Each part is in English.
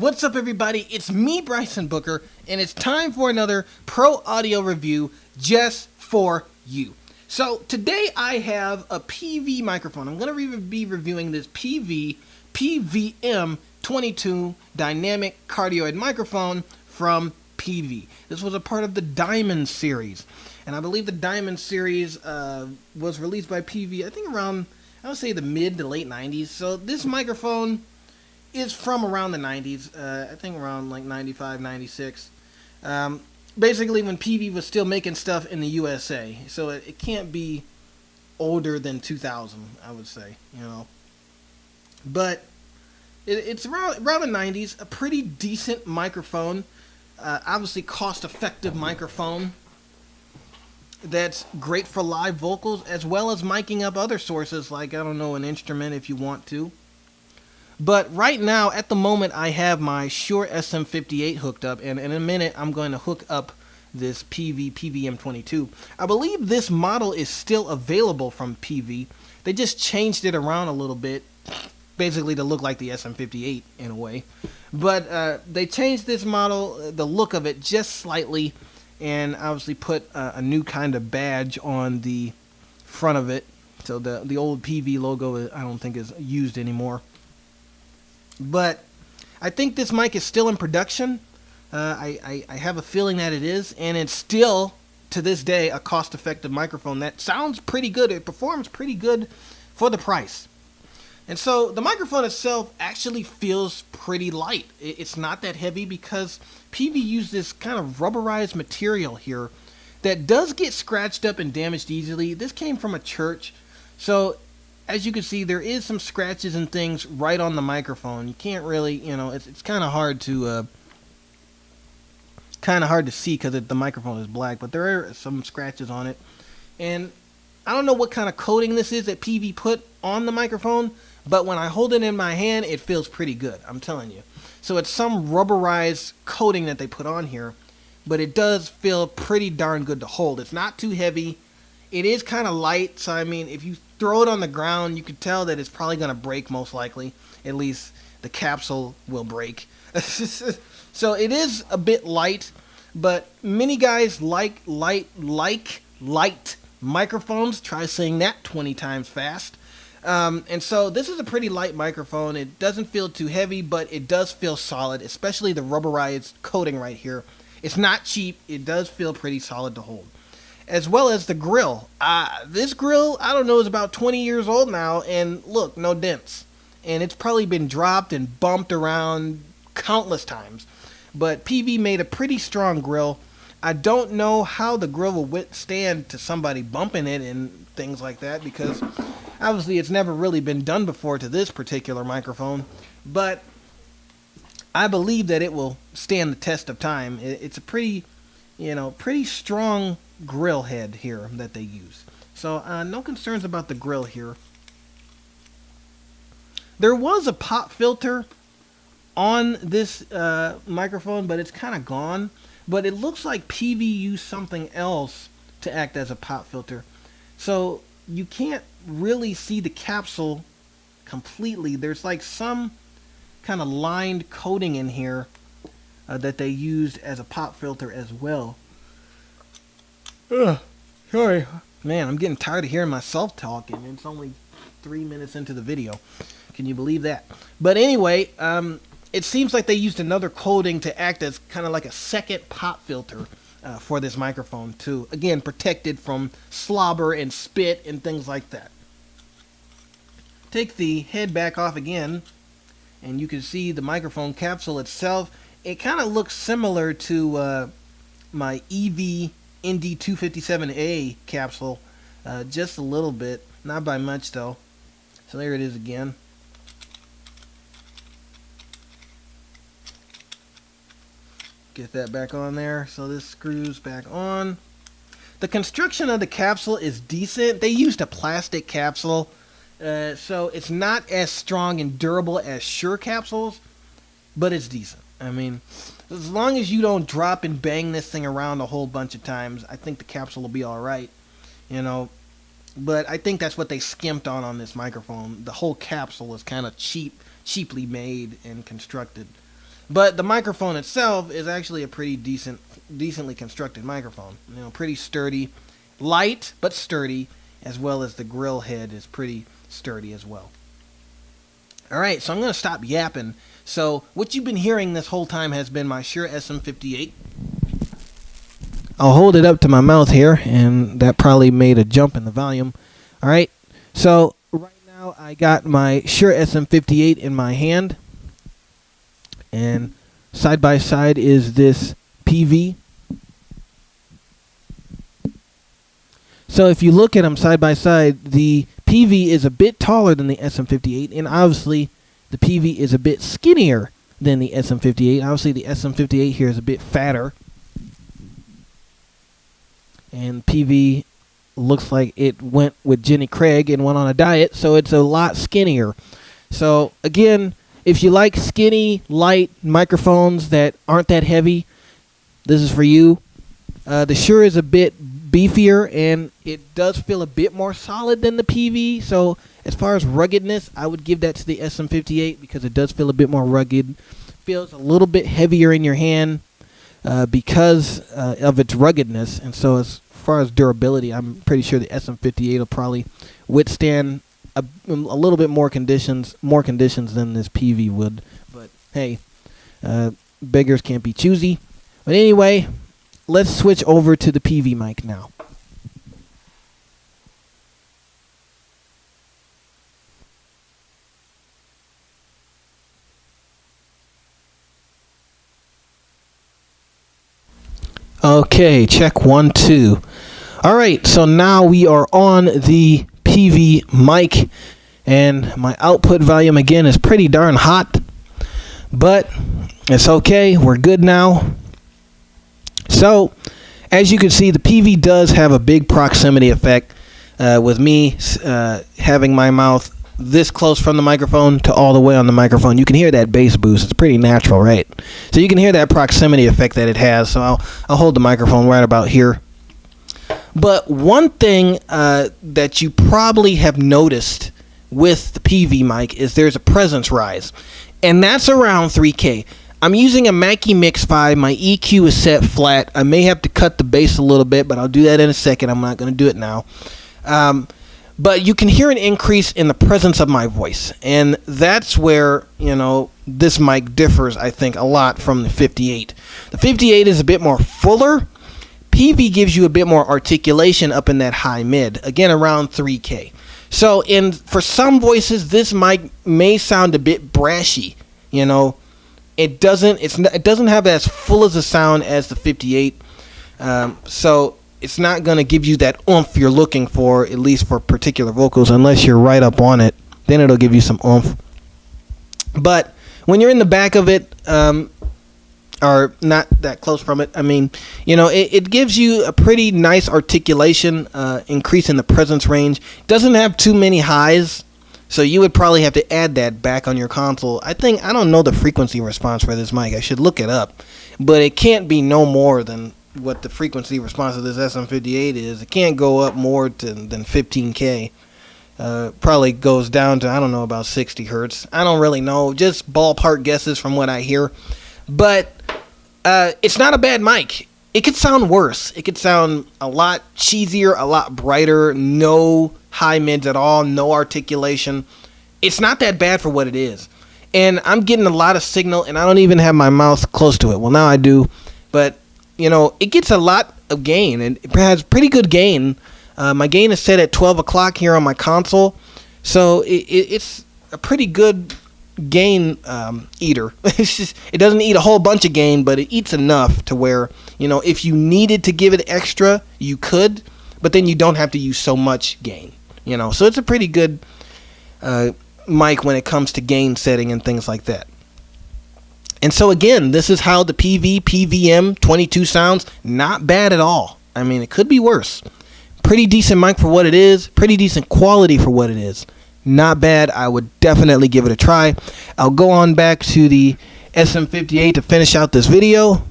What's up, everybody? It's me, Bryson Booker, and it's time for another pro audio review just for you. So today I have a Peavey microphone. I'm going to be reviewing this Peavey PVM 22 dynamic cardioid microphone from Peavey. This was a part of the Diamond series, and I believe the Diamond series was released by Peavey, I think around, I would say, the mid to late 90s. So this microphone is from around the 90s, I think around like 95, 96. Basically when Peavey was still making stuff in the USA. So it can't be older than 2000, I would say, you know. But it's around the 90s, a pretty decent microphone. Obviously cost-effective microphone that's great for live vocals as well as miking up other sources like, I don't know, an instrument if you want to. But right now, at the moment, I have my Shure SM58 hooked up, and in a minute, I'm going to hook up this Peavey PVM 22. I believe this model is still available from Peavey. They just changed it around a little bit, basically to look like the SM58 in a way. But they changed this model, the look of it, just slightly, and obviously put a new kind of badge on the front of it. So the old Peavey logo, I don't think is used anymore. But I think this mic is still in production. I have a feeling that it is, and it's still, to this day, a cost-effective microphone that sounds pretty good. It performs pretty good for the price. And so the microphone itself actually feels pretty light. It's not that heavy because Peavey used this kind of rubberized material here that does get scratched up and damaged easily. This came from a church, so as you can see, there is some scratches and things right on the microphone. You can't really, you know, it's kind of hard to see because the microphone is black, but there are some scratches on it. And I don't know what kind of coating this is that Peavey put on the microphone, but when I hold it in my hand, it feels pretty good, I'm telling you. So it's some rubberized coating that they put on here, but it does feel pretty darn good to hold. It's not too heavy. It is kind of light, so I mean, if you throw it on the ground, you could tell that it's probably going to break most likely. At least the capsule will break. So it is a bit light, but many guys like light microphones. Try saying that 20 times fast. And so this is a pretty light microphone. It doesn't feel too heavy, but it does feel solid, especially the rubberized coating right here. It's not cheap. It does feel pretty solid to hold. As well as the Grille. This Grille, I don't know, is about 20 years old now, and look, no dents. And it's probably been dropped and bumped around countless times. But Peavey made a pretty strong Grille. I don't know how the Grille will withstand to somebody bumping it and things like that, because obviously it's never really been done before to this particular microphone. But I believe that it will stand the test of time. It's a pretty strong Grille head here that they use. So no concerns about the Grille here. There was a pop filter on this microphone, but it's kind of gone. But it looks like Peavey used something else to act as a pop filter. So you can't really see the capsule completely. There's like some kind of lined coating in here that they used as a pop filter as well. Sorry. Man, I'm getting tired of hearing myself talking. It's only 3 minutes into the video. Can you believe that? But anyway, it seems like they used another coating to act as kind of like a second pop filter for this microphone to, again, protect it from slobber and spit and things like that. Take the head back off again, and you can see the microphone capsule itself. It kind of looks similar to my EV Indy 257A capsule, just a little bit, not by much though. So there it is again. Get that back on there. So this screws back on. The construction of the capsule is decent. They used a plastic capsule, so it's not as strong and durable as Shure capsules, but it's decent. I mean, as long as you don't drop and bang this thing around a whole bunch of times, I think the capsule will be alright, you know. But I think that's what they skimped on this microphone. The whole capsule is kind of cheaply made and constructed. But the microphone itself is actually a pretty decently constructed microphone. You know, pretty sturdy, light but sturdy, as well as the Grille head is pretty sturdy as well. All right, so I'm going to stop yapping. So what you've been hearing this whole time has been my Shure SM58. I'll hold it up to my mouth here, and that probably made a jump in the volume. All right, so right now I got my Shure SM58 in my hand, and side by side is this Peavey. So if you look at them side by side, the Peavey is a bit taller than the SM58, and obviously the Peavey is a bit skinnier than the SM58. Obviously the SM58 here is a bit fatter, and Peavey looks like it went with Jenny Craig and went on a diet, so it's a lot skinnier. So again, if you like skinny, light microphones that aren't that heavy, this is for you. The Shure is a bit beefier, and it does feel a bit more solid than the Peavey. So as far as ruggedness, I would give that to the SM58 because it does feel a bit more rugged. Feels a little bit heavier in your hand because of its ruggedness. And so as far as durability, I'm pretty sure the SM58 will probably withstand a little bit more conditions than this Peavey would. But hey, beggars can't be choosy. But anyway, let's switch over to the Peavey mic now. Okay, check 1, 2. All right, so now we are on the Peavey mic, and my output volume again is pretty darn hot, but it's okay. We're good now. So, as you can see, the Peavey does have a big proximity effect with me having my mouth this close from the microphone to all the way on the microphone. You can hear that bass boost. It's pretty natural, right? So you can hear that proximity effect that it has. So I'll hold the microphone right about here. But one thing that you probably have noticed with the Peavey mic is there's a presence rise, and that's around 3K. I'm using a Mackie Mix 5. My EQ is set flat. I may have to cut the bass a little bit, but I'll do that in a second. I'm not going to do it now. But you can hear an increase in the presence of my voice, and that's where, you know, this mic differs, I think, a lot from the 58. The 58 is a bit more fuller. Peavey gives you a bit more articulation up in that high mid, again around 3K. So for some voices, this mic may sound a bit brashy. You know, it doesn't have as full as a sound as the 58. So it's not going to give you that oomph you're looking for, at least for particular vocals, unless you're right up on it. Then it'll give you some oomph. But when you're in the back of it, or not that close from it, I mean, you know, it gives you a pretty nice articulation, increase in the presence range. Doesn't have too many highs, so you would probably have to add that back on your console. I don't know the frequency response for this mic. I should look it up, but it can't be no more than what the frequency response of this SM58 is. It can't go up more than 15K. Probably goes down to, I don't know, about 60 hertz. I don't really know, just ballpark guesses from what I hear. But it's not a bad mic. It could sound worse. It could sound a lot cheesier, a lot brighter, no high mids at all, no articulation. It's not that bad for what it is. And I'm getting a lot of signal, and I don't even have my mouth close to it. Well, now I do, but you know, it gets a lot of gain, and it has pretty good gain. My gain is set at 12 o'clock here on my console, so it's a pretty good gain eater. It doesn't eat a whole bunch of gain, but it eats enough to where, you know, if you needed to give it extra, you could, but then you don't have to use so much gain, you know. So it's a pretty good mic when it comes to gain setting and things like that. And so again, this is how the Peavey PVM 22 sounds. Not bad at all. I mean, it could be worse. Pretty decent mic for what it is. Pretty decent quality for what it is. Not bad. I would definitely give it a try. I'll go on back to the SM58 to finish out this video.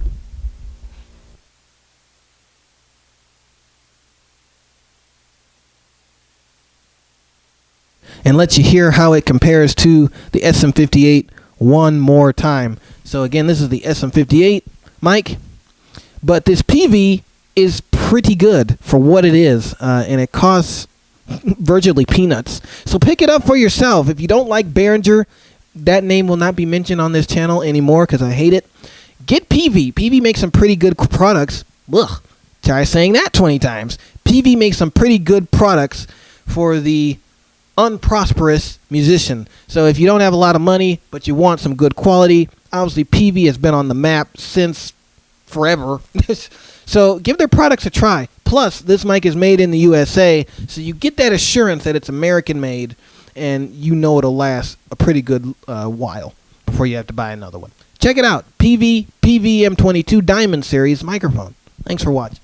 And let you hear how it compares to the SM58 one more time. So again, this is the SM58 mic, but this Peavey is pretty good for what it is, and it costs virtually peanuts. So pick it up for yourself. If you don't like Behringer, that name will not be mentioned on this channel anymore because I hate it. Get Peavey. Peavey makes some pretty good products. Ugh, try saying that 20 times. Peavey makes some pretty good products for the unprosperous musician. So if you don't have a lot of money, but you want some good quality, obviously Peavey has been on the map since forever. So give their products a try. Plus, this mic is made in the USA, so you get that assurance that it's American made, and you know it'll last a pretty good while before you have to buy another one. Check it out. Peavey PVM 22 Diamond Series microphone. Thanks for watching.